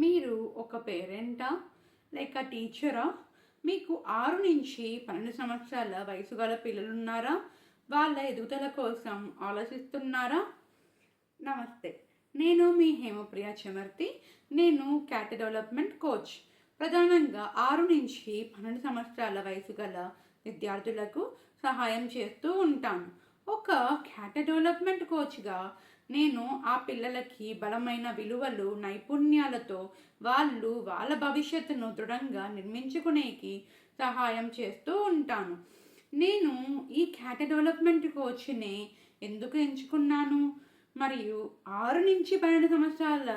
మీరు ఒక పేరెంటా లేక టీచరా? మీకు 6-12 సంవత్సరాల వయసు గల పిల్లలున్నారా? వాళ్ళ ఎదుగుదల కోసం ఆలోచిస్తున్నారా? నమస్తే, నేను మీ హేమప్రియ చమర్తి. నేను క్యాట్ డెవలప్మెంట్ కోచ్. ప్రధానంగా 6-12 సంవత్సరాల వయసు గల విద్యార్థులకు సహాయం చేస్తూ ఉంటాను. ఒక క్యాట్ డెవలప్మెంట్ కోచ్గా నేను ఆ పిల్లలకి బలమైన విలువలు, నైపుణ్యాలతో వాళ్ళ భవిష్యత్తును దృఢంగా నిర్మించుకునేకి సహాయం చేస్తూ ఉంటాను. నేను ఈ క్యాట్ డెవలప్మెంట్ కోచ్ని ఎందుకు ఎంచుకున్నాను, మరియు 6-12 సంవత్సరాల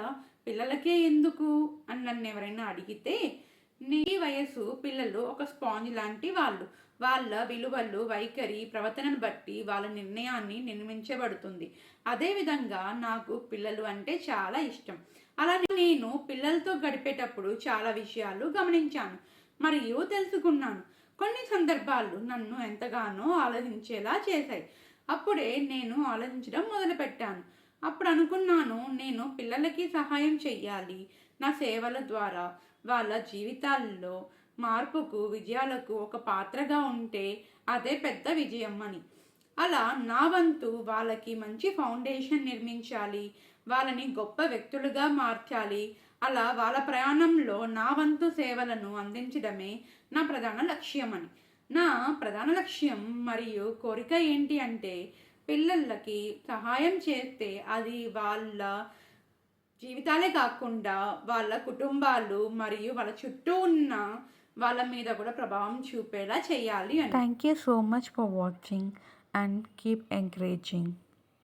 పిల్లలకే ఎందుకు అని నన్ను ఎవరైనా అడిగితే, నీ వయసు పిల్లలు ఒక స్పాంజ్ లాంటి వాళ్ళు. వాళ్ళ విలువలు, వైఖరి, ప్రవర్తనను బట్టి వాళ్ళ నిర్ణయాన్ని నిర్మించబడుతుంది. అదేవిధంగా నాకు పిల్లలు అంటే చాలా ఇష్టం. అలానే నేను పిల్లలతో గడిపేటప్పుడు చాలా విషయాలు గమనించాను మరియు తెలుసుకున్నాను. కొన్ని సందర్భాలు నన్ను ఎంతగానో ఆలోచించేలా చేశాయి. అప్పుడే నేను ఆలోచించడం మొదలుపెట్టాను. అప్పుడు అనుకున్నాను, నేను పిల్లలకి సహాయం చెయ్యాలి. నా సేవల ద్వారా వాళ్ళ జీవితాల్లో మార్పుకు, విజయాలకు ఒక పాత్రగా ఉంటే అదే పెద్ద విజయం అని. అలా నా వంతు వాళ్ళకి మంచి ఫౌండేషన్ నిర్మించాలి, వాళ్ళని గొప్ప వ్యక్తులుగా మార్చాలి. అలా వాళ్ళ ప్రయాణంలో నా వంతు సేవలను అందించడమే నా ప్రధాన లక్ష్యం అని. నా ప్రధాన లక్ష్యం మరియు కోరిక ఏంటి అంటే, పిల్లలకి సహాయం చేస్తే అది వాళ్ళ జీవితాలే కాకుండా వాళ్ళ కుటుంబాలు మరియు వాళ్ళ చుట్టూ ఉన్న వాళ్ళ మీద కూడా ప్రభావం చూపేలా చేయాలి అని. Thank you so much for watching and keep encouraging.